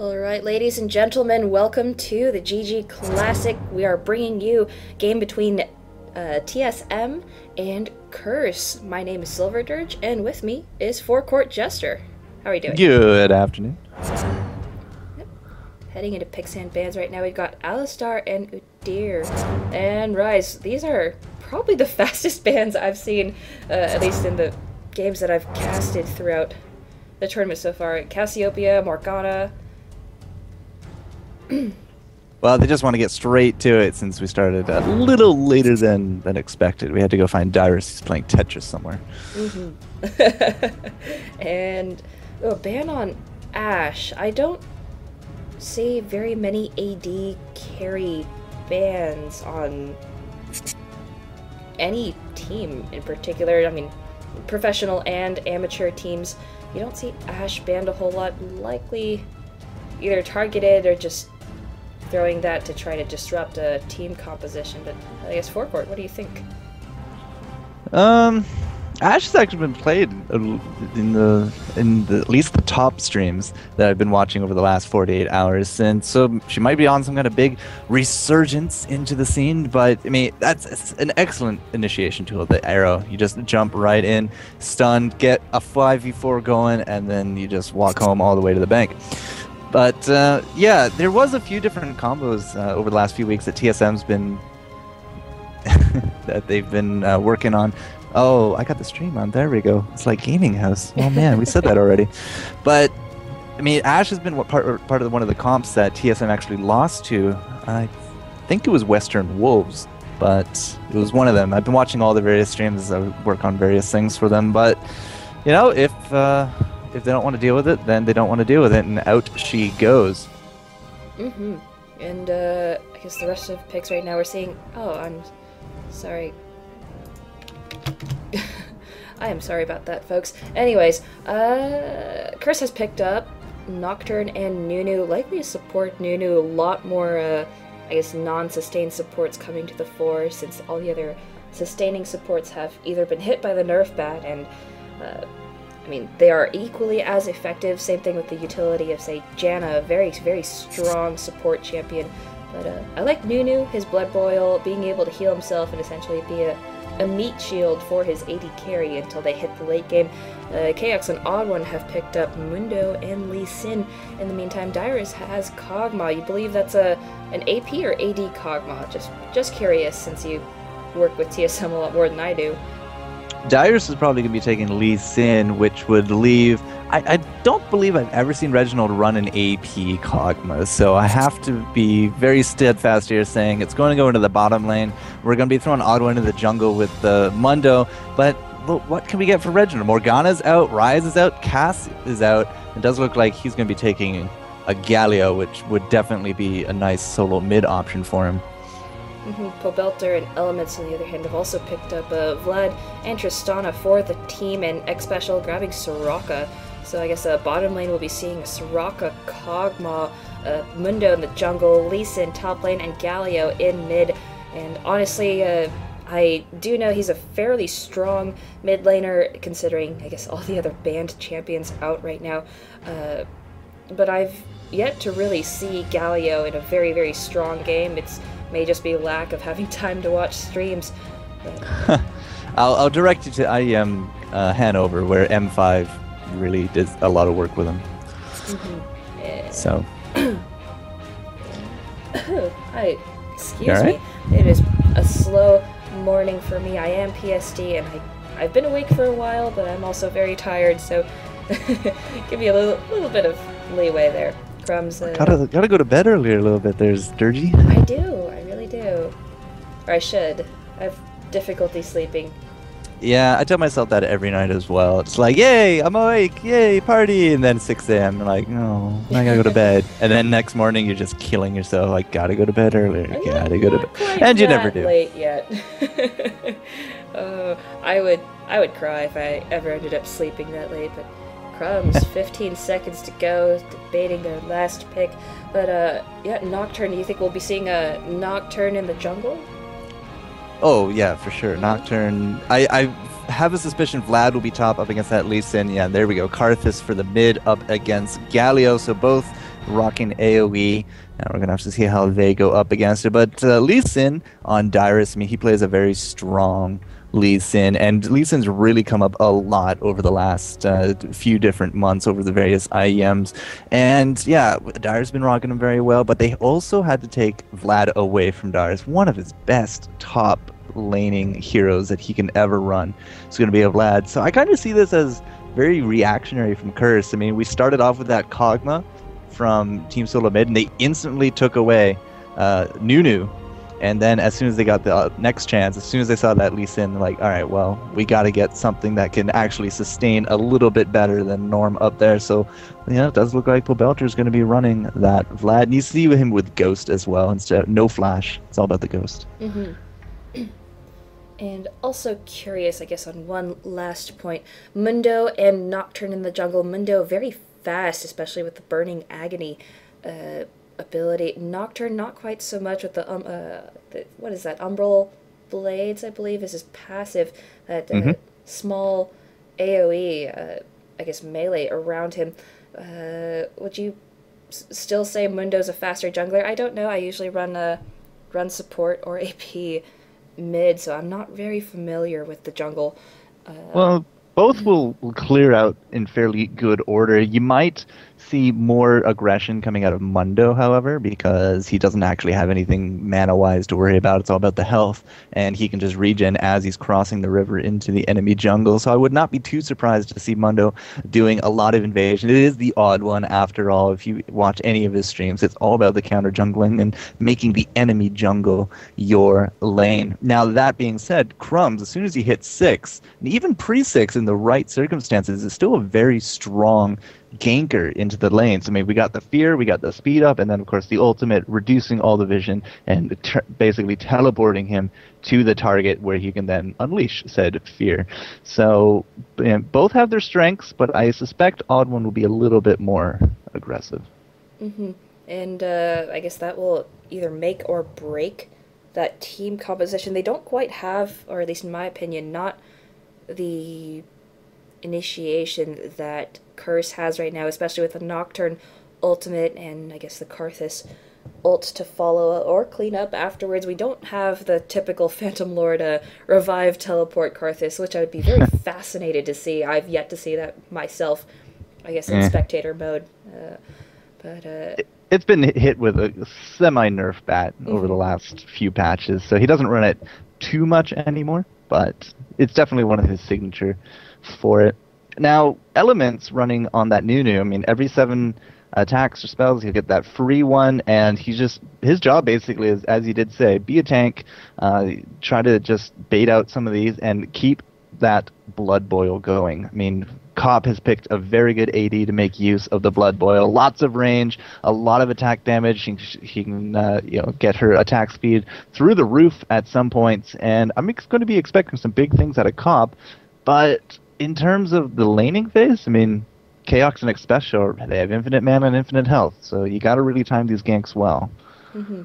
Alright, ladies and gentlemen, welcome to the ggClassic. We are bringing you a game between TSM and Curse. My name is Silverdirge, and with me is Forecourt Jester. How are you doing? Good afternoon. Yep. Heading into Pixand bands right now, we've got Alistar and Udyr and Rise. These are probably the fastest bands I've seen, at least in the games that I've casted throughout the tournament so far. Cassiopeia, Morgana. Well, they just want to get straight to it since we started a little later than expected. We had to go find Dyrus. He's playing Tetris somewhere. And a ban on Ashe. I don't see very many AD carry bans on any team in particular. I mean, professional and amateur teams. You don't see Ashe banned a whole lot. Likely either targeted or just throwing that to try to disrupt a team composition. But I guess Forecourt, what do you think? Ashe has actually been played in the at least the top streams that I've been watching over the last 48 hours, and so she might be on some kind of big resurgence into the scene. But I mean, it's an excellent initiation tool. The arrow, you just jump right in, stunned, get a 5v4 going, and then you just walk home all the way to the bank. But yeah, there was a few different combos over the last few weeks that TSM's been that they've been working on. Oh, I got the stream on. There we go. It's like Gaming House. Oh man, we said that already. But I mean, Ashe has been part of one of the comps that TSM actually lost to. I think it was Western Wolves, but it was one of them. I've been watching all the various streams as I work on various things for them. But you know, if they don't want to deal with it, then they don't want to deal with it, and out she goes. And I guess the rest of picks right now we're seeing. Oh, I'm sorry. I am sorry about that, folks. Anyways, Curse has picked up Nocturne and Nunu. Likely to support Nunu. A lot more, I guess, non-sustained supports coming to the fore, since all the other sustaining supports have either been hit by the nerf bat and I mean, they are equally as effective. Same thing with the utility of, say, Janna, a very, very strong support champion. But I like Nunu, his Blood Boil, being able to heal himself and essentially be a meat shield for his AD carry until they hit the late game. KX and Odd One have picked up Mundo and Lee Sin. In the meantime, Dyrus has Kog'Maw. You believe that's an AP or AD Kog'Maw? Just curious, since you work with TSM a lot more than I do. Dyrus is probably going to be taking Lee Sin, which would leave... I don't believe I've ever seen Reginald run an AP Kog'Maw, so I have to be very steadfast here saying it's going to go into the bottom lane. We're going to be throwing Odd One into the jungle with the Mundo, but what can we get for Reginald? Morgana's out, Rise is out, Cass is out. It does look like he's going to be taking a Galio, which would definitely be a nice solo mid option for him. Pobelter and Elements, on the other hand, have also picked up Vlad and Tristana for the team, and X Special grabbing Soraka. So I guess bottom lane will be seeing Soraka, Kog'Maw, Mundo in the jungle, Lee Sin top lane, and Galio in mid. And honestly, I do know he's a fairly strong mid laner, considering, I guess, all the other banned champions out right now. But I've yet to really see Galio in a very, very strong game. It's may just be lack of having time to watch streams. I'll direct you to IEM Hanover, where M5 really does a lot of work with him. So. Excuse me. It is a slow morning for me. I am PSD, and I've been awake for a while, but I'm also very tired, so give me a little bit of leeway there. Crumbs. Gotta go to bed earlier a little bit. There's Dirgy. I do. I really do. Or I should. I have difficulty sleeping. Yeah, I tell myself that every night as well. It's like, yay, I'm awake, yay, party, and then 6 a.m. I'm like, no, I gotta go to bed. And then next morning you're just killing yourself, like, gotta go to bed earlier, gotta go to bed. And you never do. Late yet. I would cry if I ever ended up sleeping that late, but Crumbs, 15 seconds to go, debating their last pick. But yeah, Nocturne, do you think we'll be seeing a Nocturne in the jungle? Oh, yeah, for sure. Nocturne. I have a suspicion Vlad will be top up against that Lee Sin. Yeah, there we go. Karthus for the mid up against Galio. So both rocking AoE. And we're going to have to see how they go up against it. But Lee Sin on Dyrus, I mean, he plays a very strong Lee Sin, and Lee Sin's really come up a lot over the last few different months over the various IEMs. And yeah, Dyrus been rocking him very well, but they also had to take Vlad away from Dyrus, one of his best top laning heroes that he can ever run. It's going to be a Vlad. So I kind of see this as very reactionary from Curse. I mean, we started off with that Kog'Maw from Team Solo Mid, and they instantly took away Nunu. And then as soon as they got the next chance, as soon as they saw that Lee Sin, they're like, all right, well, we got to get something that can actually sustain a little bit better than Norm up there. So, yeah, it does look like Pobelter is going to be running that Vlad. And you see him with Ghost as well, instead of no Flash. It's all about the Ghost. Mm-hmm. And also curious, I guess, on one last point. Mundo and Nocturne in the jungle. Mundo very fast, especially with the Burning Agony ability. Nocturne not quite so much with the what is that, Umbral Blades, I believe is his passive, that small AoE I guess melee around him. Would you still say Mundo's a faster jungler? I don't know, I usually run support or AP mid, so I'm not very familiar with the jungle. Well, both will clear out in fairly good order. You might see more aggression coming out of Mundo, however, because he doesn't actually have anything mana-wise to worry about. It's all about the health, and he can just regen as he's crossing the river into the enemy jungle. So I would not be too surprised to see Mundo doing a lot of invasion. It is the odd one, after all. If you watch any of his streams, it's all about the counter-jungling and making the enemy jungle your lane. Now, that being said, Crumbs, as soon as he hits 6, and even pre-6 in the right circumstances, is still a very strong ganker into the lanes. I mean, we got the fear, we got the speed up, and then of course the ultimate, reducing all the vision and basically teleporting him to the target where he can then unleash said fear. So both have their strengths, but I suspect Odd One will be a little bit more aggressive. Mm-hmm. And I guess that will either make or break that team composition. They don't quite have, or at least in my opinion, not the initiation that Curse has right now, especially with the Nocturne ultimate and I guess the Karthus ult to follow or clean up afterwards. We don't have the typical Phantom Lord revive teleport Karthus, which I would be very fascinated to see. I've yet to see that myself, I guess, in spectator mode. It's been hit with a semi-nerf bat over the last few patches, so he doesn't run it too much anymore, but it's definitely one of his signature for it. Now, Elements running on that Nunu, I mean, every 7 attacks or spells, he'll get that free one, and his job basically is, as he did say, be a tank, try to just bait out some of these, and keep that Blood Boil going. I mean, Cop has picked a very good AD to make use of the Blood Boil. Lots of range, a lot of attack damage. He can get her attack speed through the roof at some points, and I'm going to be expecting some big things out of Cop, but in terms of the laning phase, I mean, Chaox and Expecia, they have infinite mana and infinite health, so you got to really time these ganks well. Mm-hmm.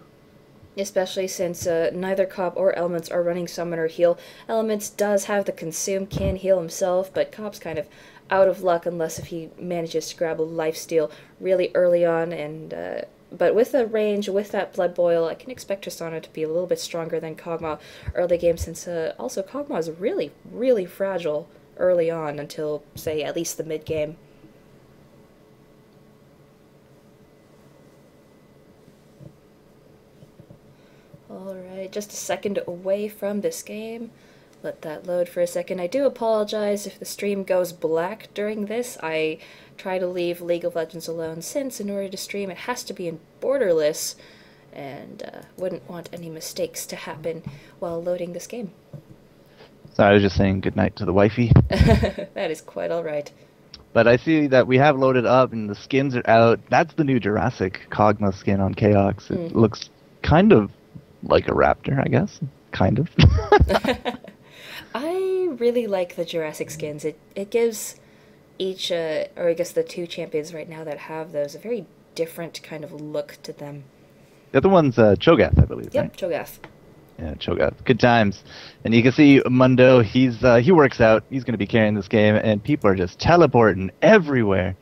Especially since neither Cop or Elements are running Summon or Heal. Elements does have the Consume, can heal himself, but Cop's kind of out of luck unless if he manages to grab a lifesteal really early on. And but with the range, with that Blood Boil, I can expect Tristana to be a little bit stronger than Kog'Maw early game, since also Kog'Maw is really, really fragile early on until, say, at least the mid-game. Alright, just a second away from this game. Let that load for a second. I do apologize if the stream goes black during this. I try to leave League of Legends alone, since in order to stream it has to be in borderless, and wouldn't want any mistakes to happen while loading this game. So I was just saying goodnight to the wifey. That is quite alright. But I see that we have loaded up and the skins are out. That's the new Jurassic Kog'Maw skin on Chaox. It looks kind of like a raptor, I guess. Kind of. I really like the Jurassic skins. It gives each, or I guess the 2 champions right now that have those, a very different kind of look to them. The other one's Cho'Gath, I believe, Yep, right? Cho'Gath. Yeah, Cho'Gath. Good times. And you can see Mundo, he works out. He's going to be carrying this game, and people are just teleporting everywhere.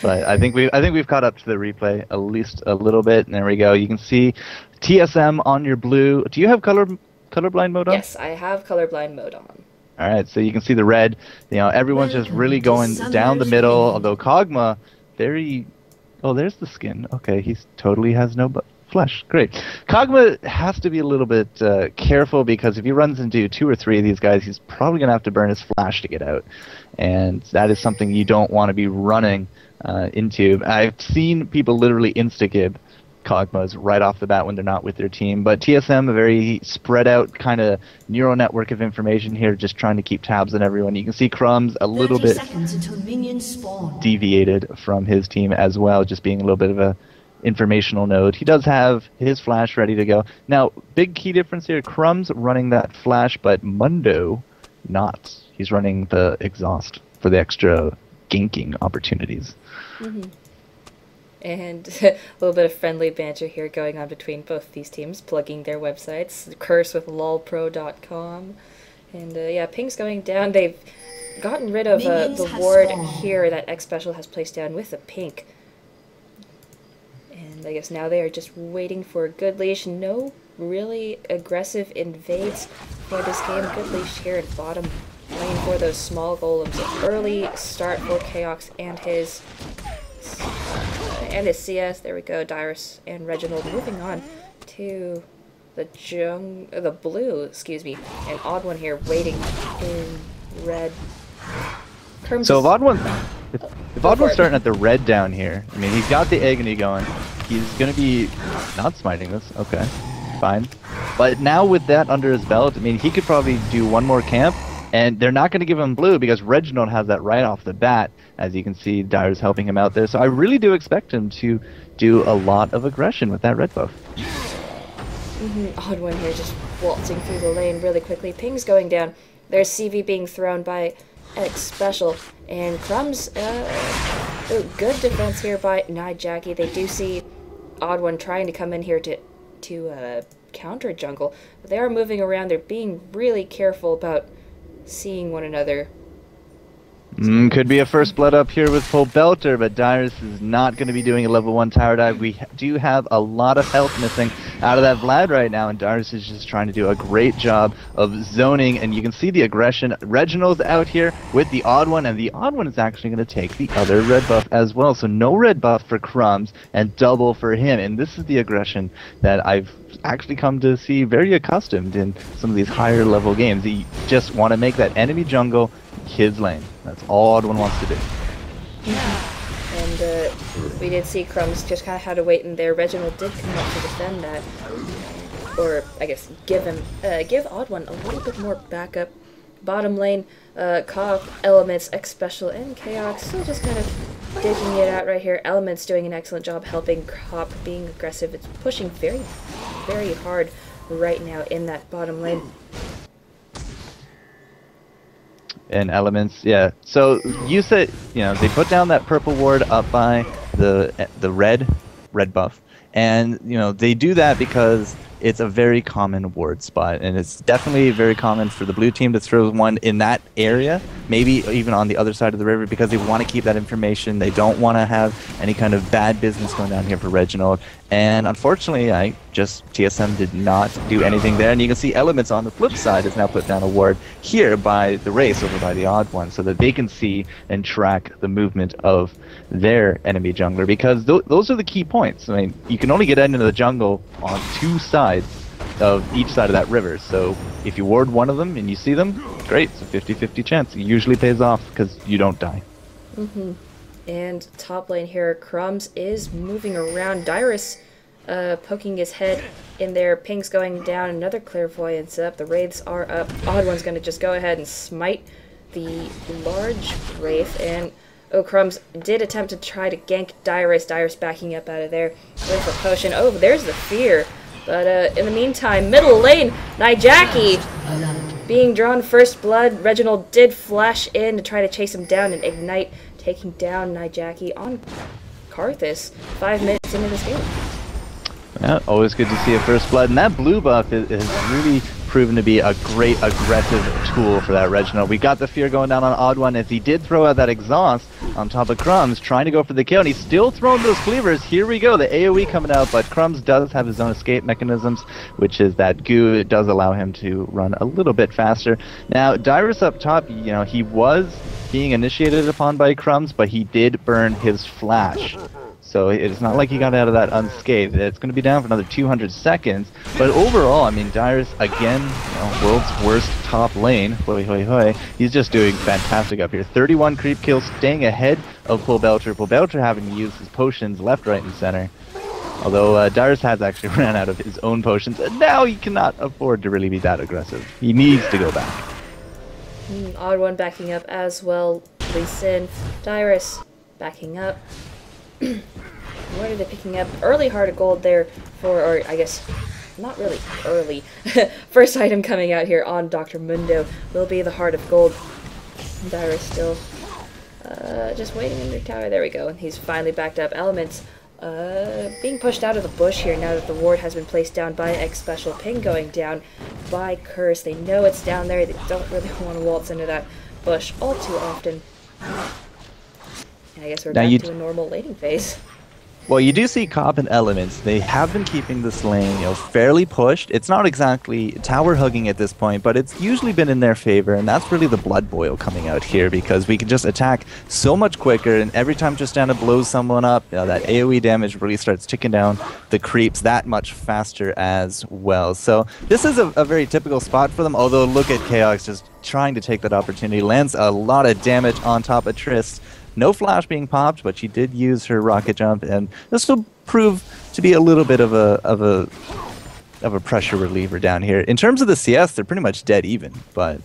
But I think we've caught up to the replay at least a little bit. And there we go. You can see TSM on your blue. Do you have colorblind mode on? Yes, I have colorblind mode on. All right, so you can see the red. Everyone's just really going down the middle. Although Kog'Maw, very. Oh, there's the skin. Okay, he totally has no flesh. Great. Kog'Maw has to be a little bit careful because if he runs into 2 or 3 of these guys, he's probably gonna have to burn his flash to get out, and that is something you don't want to be running into. I've seen people literally insta-gib Kog'Maws right off the bat when they're not with their team. But TSM, a very spread out kind of neural network of information here, just trying to keep tabs on everyone. You can see Crumbs a little bit deviated from his team as well, just being a little bit of a informational node. He does have his flash ready to go. Now, big key difference here, Crumbs running that flash, but Mundo not. He's running the exhaust for the extra ganking opportunities. Mm-hmm. And a little bit of friendly banter here going on between both these teams, plugging their websites. Curse with lolpro.com. And yeah, ping's going down. They've gotten rid of the ward here that X Special has placed down with the pink. And I guess now they are just waiting for a good leash. No really aggressive invades for this game. Good leash here at bottom, playing for those small golems. Early start for Chaos and his CS. There we go. Dyrus and Reginald moving on to the blue, excuse me. An odd one here waiting in red. So if odd one's starting at the red down here, I mean, he's got the agony going. He's going to be not smiting this. Okay, fine. But now with that under his belt, I mean, he could probably do one more camp, and they're not going to give him blue because Reginald has that right off the bat. As you can see, Dyer's helping him out there. So I really do expect him to do a lot of aggression with that red buff. Odd one here just waltzing through the lane really quickly. Ping's going down. There's CV being thrown by X Special. And Crumbs, good defense here by Jackie. They do see Odd One trying to come in here to counter jungle. But they are moving around. They're being really careful about seeing one another. Could be a first blood up here with Full Belter, but Dyrus is not going to be doing a level 1 tower dive. We do have a lot of health missing out of that Vlad right now, and Dyrus is just trying to do a great job of zoning, and you can see the aggression. Reginald's out here with the Odd One, and the Odd One is actually going to take the other red buff as well. So no red buff for Crumbs, and double for him, and this is the aggression that I've actually come to see very accustomed in some of these higher level games. You just want to make that enemy jungle his lane. That's all Odd One wants to do. And we did see Crumbs just kind of had to wait in there. Reginald did come up to defend that, or I guess give Odd One a little bit more backup. Bottom lane, Cop, Elements, X Special, and Chaos still just kind of digging it out right here. Elements doing an excellent job helping Cop, being aggressive. It's pushing very, very hard right now in that bottom lane. And Elements, yeah. So you said, they put down that purple ward up by the red buff, and they do that because it's a very common ward spot, and it's definitely very common for the blue team to throw one in that area, maybe even on the other side of the river, because they want to keep that information. They don't want to have any kind of bad business going down here for Reginald. And unfortunately, TSM did not do anything there. And you can see Elements on the flip side has now put down a ward here by the race over by the Odd One, so that they can see and track the movement of their enemy jungler, because those are the key points. I mean, you can only get into the jungle on 2 sides of each side of that river. So if you ward one of them and you see them, great. It's a 50-50 chance. It usually pays off because you don't die. And top lane here, Crumbs is moving around. Dyrus poking his head in there. Ping's going down. Another Clairvoyance up. The Wraiths are up. Odd One's going to just go ahead and smite the large Wraith. And Crumbs did attempt to try to gank Dyrus. Dyrus backing up out of there. Going for potion. Oh, there's the fear. But in the meantime, middle lane, Jackie being drawn first blood. Reginald did flash in to try to chase him down and ignite, taking down Jackie on Karthus 5 minutes into this game. Yeah, always good to see a first blood, and that blue buff is really proven to be a great aggressive tool for that Reginald. We got the fear going down on Odd One as he did throw out that exhaust on top of Crumbs, trying to go for the kill, and he's still throwing those cleavers. Here we go, the AoE coming out, but Crumbs does have his own escape mechanisms, which is that goo. It does allow him to run a little bit faster. Now, Dyrus up top, you know, he was being initiated upon by Crumbs, but he did burn his flash. So it's not like he got out of that unscathed. It's going to be down for another 200 seconds. But overall, I mean, Dyrus, again, you know, world's worst top lane. Hoi, hoi, hoi. He's just doing fantastic up here. 31 creep kills, staying ahead of Pobelter. Pobelter having to use his potions left, right, and center. Although Dyrus has actually ran out of his own potions, and now he cannot afford to really be that aggressive. He needs to go back. Odd One backing up as well. Lee Sin, Dyrus backing up. What are they picking up? Early Heart of Gold there for, or I guess, not really early. First item coming out here on Dr. Mundo will be the Heart of Gold. Dyrus still just waiting in their tower. There we go. And he's finally backed up. Elements being pushed out of the bush here now that the ward has been placed down by X Special. Ping going down by Curse. They know it's down there. They don't really want to waltz into that bush all too often. I guess we're back to a normal laning phase. Well, you do see Cop and Elements. They have been keeping this lane, you know, fairly pushed. It's not exactly tower hugging at this point, but it's usually been in their favor, and that's really the blood boil coming out here, because we can just attack so much quicker, and every time Tristana blows someone up, you know, that AoE damage really starts ticking down the creeps that much faster as well. So this is a very typical spot for them, although look at Chaos just trying to take that opportunity. Lands a lot of damage on top of Trist. No flash being popped, but she did use her rocket jump, and this will prove to be a little bit of a pressure reliever down here. In terms of the CS, they're pretty much dead even, but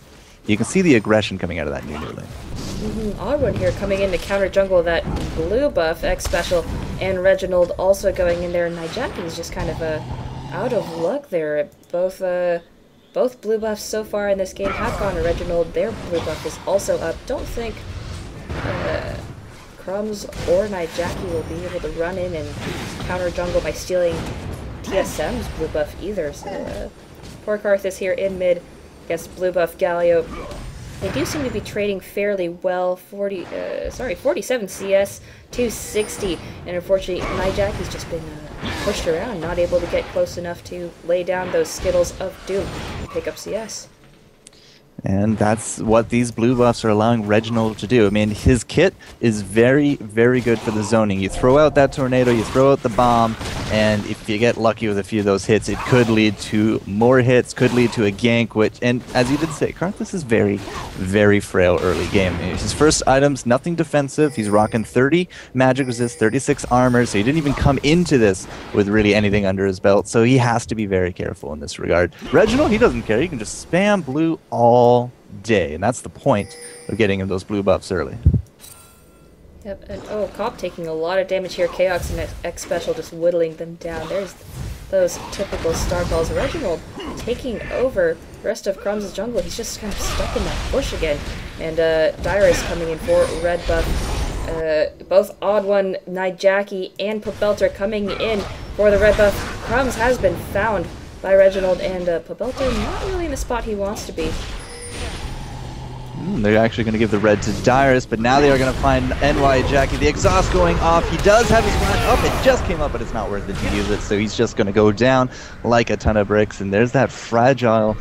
you can see the aggression coming out of that new lane. Odd One here coming in to counter jungle that blue buff, X Special, and Reginald also going in there. Nijaki is just kind of out of luck there. Both blue buffs so far in this game have gone to Reginald. Their blue buff is also up. Don't think Crumbs or Nijaki will be able to run in and counter jungle by stealing TSM's blue buff either. So poor Karth is here in mid against blue buff Galio. They do seem to be trading fairly well. 47 CS, 260, and unfortunately Nijaki's just been pushed around, not able to get close enough to lay down those Skittles of Doom and pick up CS. And that's what these blue buffs are allowing Reginald to do. I mean, his kit is very, very good for the zoning. You throw out that tornado, you throw out the bomb, and if you get lucky with a few of those hits, it could lead to more hits, could lead to a gank, which, and as you did say, Karthus is very, very frail early game. His first items, nothing defensive. He's rocking 30 magic resist, 36 armor, so he didn't even come into this with really anything under his belt, so he has to be very careful in this regard. Reginald, he doesn't care. He can just spam blue all day, and that's the point of getting him those blue buffs early. Yep, and oh, Cop taking a lot of damage here. Chaos and X Special just whittling them down. There's those typical star calls. Reginald taking over the rest of Crumbs' jungle. He's just kind of stuck in that bush again. And Dyrus coming in for red buff. Both Odd One, Nijaki, and Pobelter coming in for the red buff. Crumbs has been found by Reginald, and Pobelter not really in the spot he wants to be. They're actually going to give the red to Dyrus, but now they are going to find NY Jackie. The exhaust going off. He does have his flash up. It just came up, but it's not worth it to use it, so he's just going to go down like a ton of bricks, and there's that fragile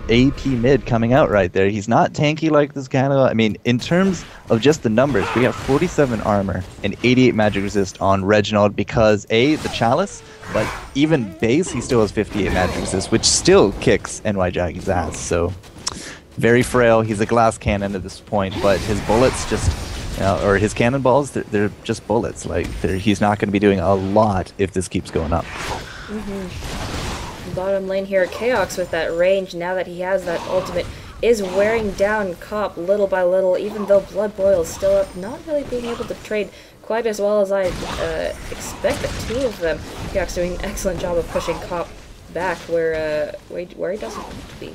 AP mid coming out right there. He's not tanky like this Canada. I mean, in terms of just the numbers, we have 47 armor and 88 magic resist on Reginald because, A, the Chalice, but even base, he still has 58 magic resist, which still kicks NY Jackie's ass, so very frail. He's a glass cannon at this point, but his bullets just, or his cannonballs, they're just bullets. Like, he's not going to be doing a lot if this keeps going up. Bottom lane here, Chaos with that range, now that he has that ultimate, is wearing down Cop little by little, even though Blood Boil is still up, not really being able to trade quite as well as I expect the two of them. Chaos doing an excellent job of pushing Cop back where he doesn't want to be.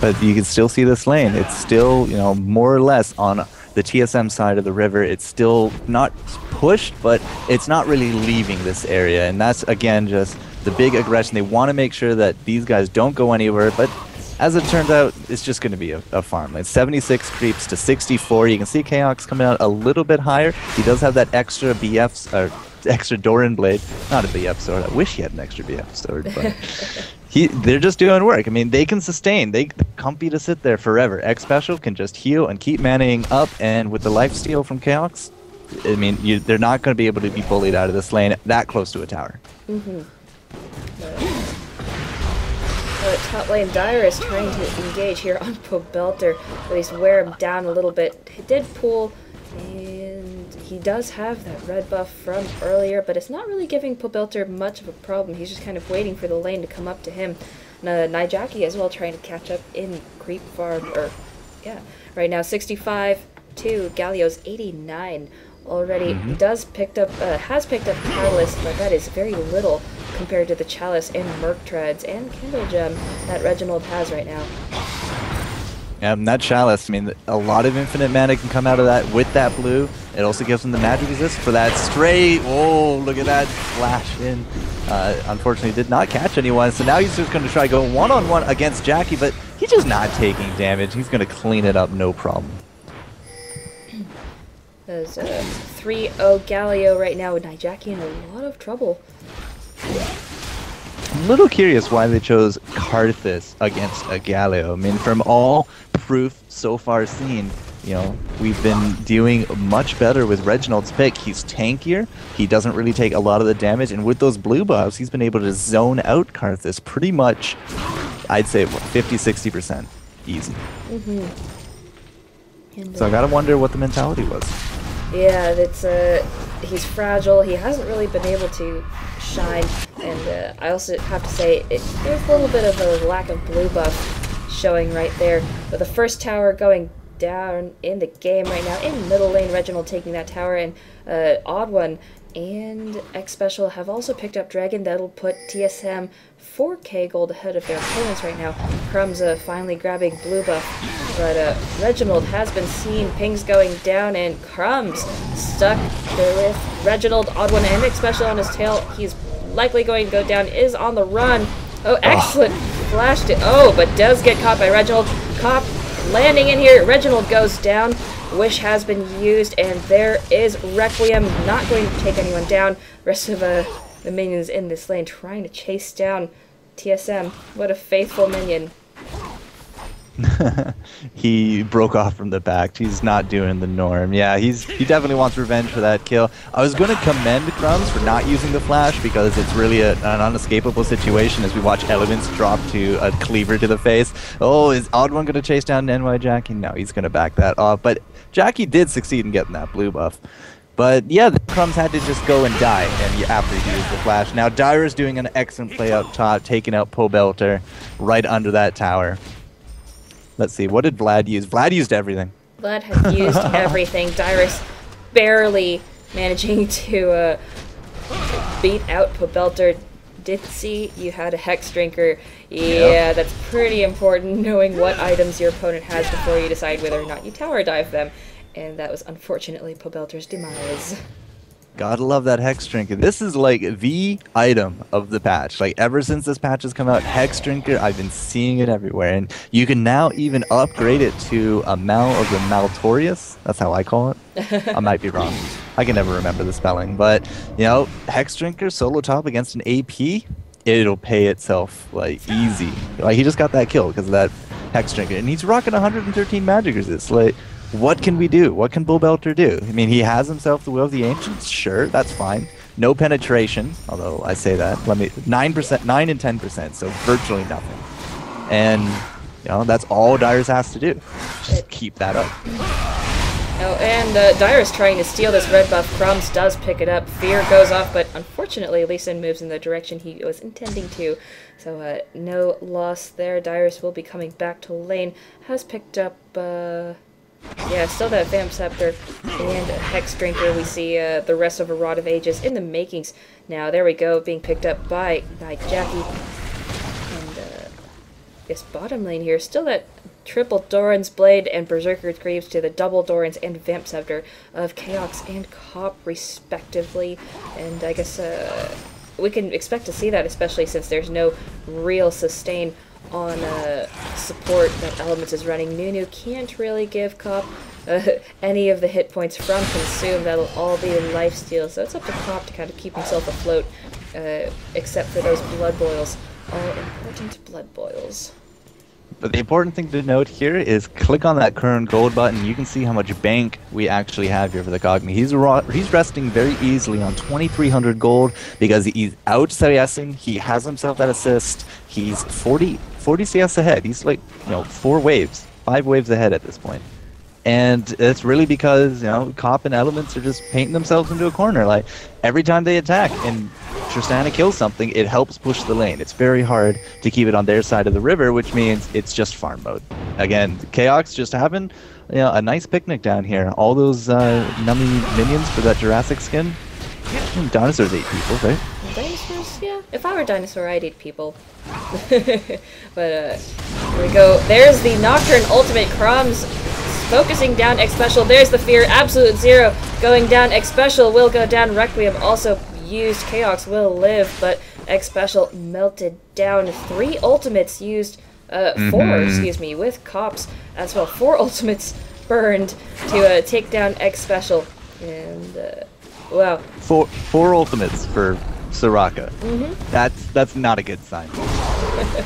But you can still see this lane. It's still, more or less on the TSM side of the river. It's still not pushed, but it's not really leaving this area. And that's, again, just the big aggression. They want to make sure that these guys don't go anywhere, but as it turns out, it's just going to be a farm lane. 76 creeps to 64. You can see Chaos coming out a little bit higher. He does have that extra BF, or extra Doran blade. Not a BF sword. I wish he had an extra BF sword, but they're just doing work. I mean, they can sustain. They're comfy to sit there forever. X Special can just heal and keep manning up, and with the lifesteal from Chaos, I mean, they're not going to be able to be bullied out of this lane that close to a tower. Top lane Dyrus trying to engage here on Pobelter, at least wear him down a little bit. He did pull, and he does have that red buff from earlier, but it's not really giving Pobelter much of a problem. He's just kind of waiting for the lane to come up to him. Nijaki as well trying to catch up in creep farm, or yeah, right now 65 to Galio's 89 already. Has picked up Catalyst, but that is very little compared to the Chalice and Merc Treads and Candle Gem that Reginald has right now. And that Chalice, I mean, a lot of infinite mana can come out of that with that blue. It also gives him the magic resist for that straight. Oh, look at that flash in. Unfortunately, did not catch anyone, so now he's just going to try to go one-on-one against Jackie, but he's just not taking damage. He's going to clean it up, no problem. There's 3-0 Galio right now with Nijaki in a lot of trouble. I'm a little curious why they chose Karthus against a Galio. I mean, from all proof so far seen, you know, we've been doing much better with Reginald's pick. He's tankier, he doesn't really take a lot of the damage, and with those blue buffs, he's been able to zone out Karthus pretty much, I'd say, 50-60% easy. So I gotta wonder what the mentality was. Yeah, it's he's fragile. He hasn't really been able to shine, and I also have to say there's a little bit of a lack of blue buff showing right there. But the first tower going down in the game right now in middle lane. Reginald taking that tower, and Odd One and X Special have also picked up Dragon. That'll put TSM 4k gold ahead of their opponents right now. Crumbs finally grabbing blue buff, but Reginald has been seen. Pings going down, and Crumbs stuck there with Reginald, Odd One, and X Special on his tail. He's likely going to go down, is on the run. Oh, excellent! Flashed it. Oh, but does get caught by Reginald. Cop landing in here. Reginald goes down. Wish has been used, and there is Requiem, not going to take anyone down. Rest of the minions in this lane trying to chase down TSM. What a faithful minion. He broke off from the back. He's not doing the norm. Yeah, he definitely wants revenge for that kill. I was going to commend Crumbs for not using the flash, because it's really an unescapable situation as we watch Elements drop to a cleaver to the face. Oh, is Odd One going to chase down NY Jackie? No, he's going to back that off. But Jackie did succeed in getting that blue buff. But yeah, the Crumbs had to just go and die after he used the flash. Now Dyra's doing an excellent play up top, taking out Pobelter right under that tower. Let's see, what did Vlad use? Vlad used everything. Vlad has used everything. Dyrus barely managing to beat out Pobelter. Did see you had a Hex Drinker. Yeah, that's pretty important, knowing what items your opponent has before you decide whether or not you tower dive them. And that was unfortunately Pobelter's demise. Gotta love that Hex Drinker. This is like the item of the patch. Like, ever since this patch has come out, Hex Drinker, I've been seeing it everywhere. And you can now even upgrade it to a Mal of the Maltorius. That's how I call it. I might be wrong. I can never remember the spelling. But, you know, Hex Drinker solo top against an AP, it'll pay itself, like, easy. Like, he just got that kill because of that Hex Drinker. And he's rocking 113 magic resist. Like, what can we do? What can Pobelter do? I mean, he has himself the Will of the Ancients. Sure, that's fine. No penetration, although I say that. 9%, 9 and 10%, so virtually nothing. And, you know, that's all Dyrus has to do. Just keep that up. Oh, and Dyrus trying to steal this red buff. Crumbs does pick it up. Fear goes off, but unfortunately, Lee Sin moves in the direction he was intending to. So, no loss there. Dyrus will be coming back to lane. Has picked up, yeah, still that Vamp Scepter and Hex Drinker. We see the rest of a Rod of Ages in the makings. Now, there we go, being picked up by Jackie. And, yes, bottom lane here. Still that triple Doran's Blade and Berserker's Greaves to the double Doran's and Vamp Scepter of Chaos and Cop, respectively. And I guess we can expect to see that, especially since there's no real sustain on support that Elements is running. Nunu can't really give Cop any of the hit points from Consume. That'll all be in lifesteal, so it's up to Cop to kind of keep himself afloat, except for those blood boils. All important blood boils. But the important thing to note here is click on that current gold button. You can see how much bank we actually have here for the Cogni. He's resting very easily on 2,300 gold because he's out CSing. He has himself that assist. He's 40 CS ahead. He's like, 5 waves ahead at this point. And it's really because, Cop and Elements are just painting themselves into a corner. Like, every time they attack and Tristana kills something, it helps push the lane. It's very hard to keep it on their side of the river, which means it's just farm mode. Again, Chaos just having a nice picnic down here. All those nummy minions for that Jurassic skin. Dinosaurs eat people, right? Dinosaurs, yeah. If I were a dinosaur, I'd eat people. But here we go. There's the Nocturne ultimate. Crumbs focusing down X Special. There's the fear. Absolute Zero going down. X Special will go down. Requiem also used. Chaos will live, but X Special melted down. 3 ultimates used. 4, excuse me, with Cops as well. 4 ultimates burned to take down X Special. And wow. 4 ultimates for Soraka. That's not a good sign.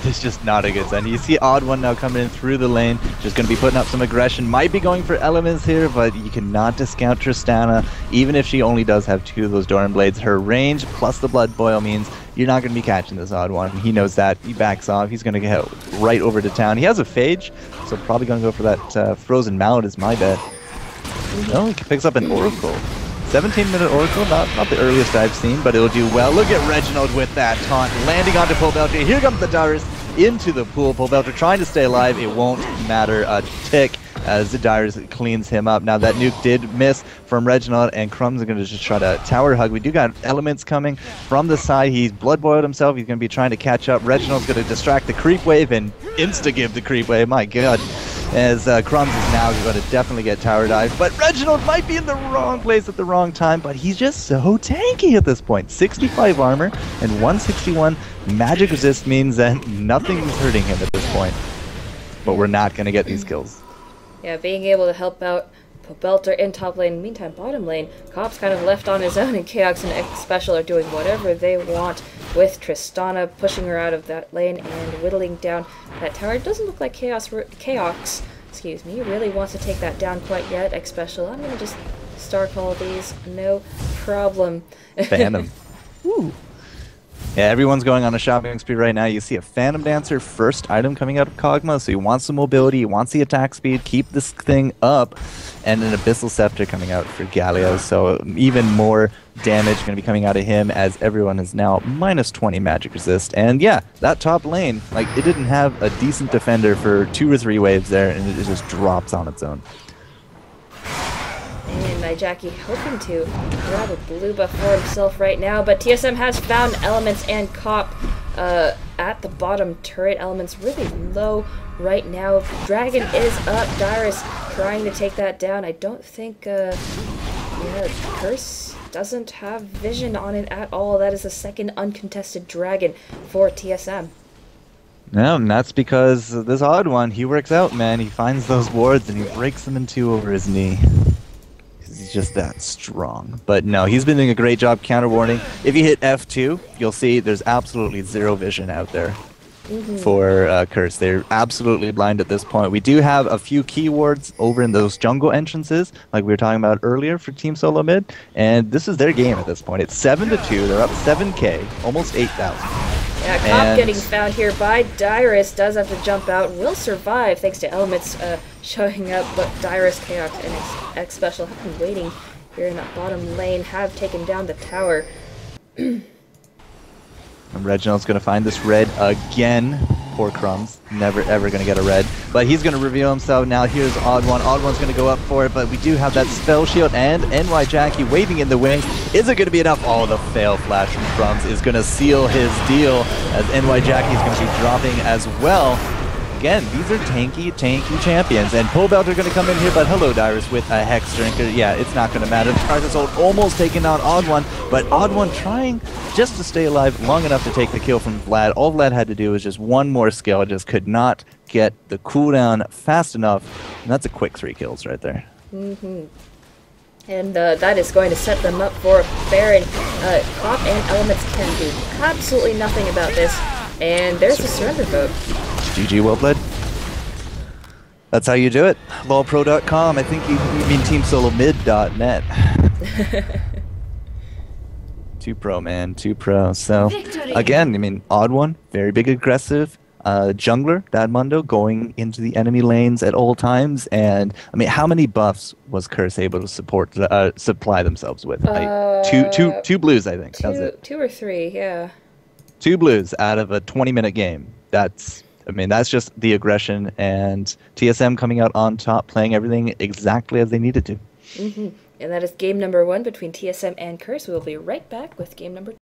It's just not a good sign. You see Odd One now coming in through the lane, just going to be putting up some aggression. Might be going for Elements here, but you cannot discount Tristana. Even if she only does have 2 of those Doran Blades, her range plus the Blood Boil means you're not going to be catching this Odd One. He knows that. He backs off. He's going to get right over to town. He has a Phage, so probably going to go for that Frozen Mallet is my bet. No, he picks up an Oracle. 17-minute Oracle, not the earliest I've seen, but it'll do well. Look at Reginald with that taunt, landing onto Pobelter. Here comes the Dyrus into the pool. Pobelter trying to stay alive. It won't matter a tick as the Dyrus cleans him up. Now that nuke did miss from Reginald, and Crumbs are going to just try to tower hug. We do got Elements coming from the side. He's blood boiled himself. He's going to be trying to catch up. Reginald's going to distract the creep wave and insta-give the creep wave. My god. As Crumbs is now going to definitely get tower dive. But Reginald might be in the wrong place at the wrong time, but he's just so tanky at this point. 65 armor and 161 magic resist means that nothing's hurting him at this point. But we're not going to get these kills. Yeah, being able to help out Pobelter in top lane. Meantime, bottom lane, Cop's kind of left on his own, and Chaos and X Special are doing whatever they want with Tristana, pushing her out of that lane and whittling down that tower. It doesn't look like Chaos, excuse me, really wants to take that down quite yet. X Special, I'm going to just star call these, no problem. Phantom. Woo. Yeah, everyone's going on a shopping spree right now. You see a Phantom Dancer, first item coming out of Kog'Maw, so he wants the mobility, he wants the attack speed, keep this thing up, and an Abyssal Scepter coming out for Galio, so even more damage going to be coming out of him as everyone is now minus 20 magic resist. And yeah, that top lane, like, it didn't have a decent defender for 2 or 3 waves there, and it just drops on its own. And Jackie hoping to grab a blue buff for himself right now, but TSM has found Elements and Cop at the bottom turret. Elements really low right now. Dragon is up. Dyrus trying to take that down. I don't think, yeah, Curse doesn't have vision on it at all. That is the second uncontested dragon for TSM. No, and that's because this Odd One, he works out, man. He finds those wards and he breaks them in 2 over his knee. He's just that strong. But no, he's been doing a great job counter-warding. If you hit F2, you'll see there's absolutely 0 vision out there for Curse. They're absolutely blind at this point. We do have a few keywords over in those jungle entrances, like we were talking about earlier for Team Solo Mid, and this is their game at this point. It's 7-2. They're up 7k, almost 8,000. Yeah, Cop getting found here by Dyrus. Does have to jump out. Will survive thanks to Elements showing up, but Dyrus, Chaos, and X Special have been waiting here in that bottom lane. Have taken down the tower. And Reginald's going to find this red again. Poor Crumbs. Never, ever going to get a red. But he's going to reveal himself now. Here's Odd One. Odd One's going to go up for it, but we do have that Spell Shield and NY Jackie waiting in the wings. Is it going to be enough? Oh, the fail flash from Crumbs is going to seal his deal as NY Jackie is going to be dropping as well. again, these are tanky champions. And Pobelt are going to come in here, but hello, Dyrus, with a Hex Drinker. Yeah, it's not going to matter. Tarzasold almost taking down Odd One, but Odd One trying just to stay alive long enough to take the kill from Vlad. All Vlad had to do was just one more skill, just could not get the cooldown fast enough. And that's a quick 3 kills right there. Mm-hmm. And that is going to set them up for Baron. Cop and Elements can do absolutely nothing about this. And there's a surrender vote. GG, well played. That's how you do it. lolpro.com. I think you mean teamsolomid.net. 2 pro, man. 2 pro. So, again, I mean, Odd One, very big aggressive. Jungler, Dadmundo, going into the enemy lanes at all times. And, I mean, how many buffs was Curse able to supply themselves with? Two blues, I think. That was it. 2 or 3, yeah. 2 blues out of a 20-minute game. That's just the aggression, and TSM coming out on top, playing everything exactly as they needed to. Mm-hmm. And that is game number 1 between TSM and Curse. We will be right back with game number 2.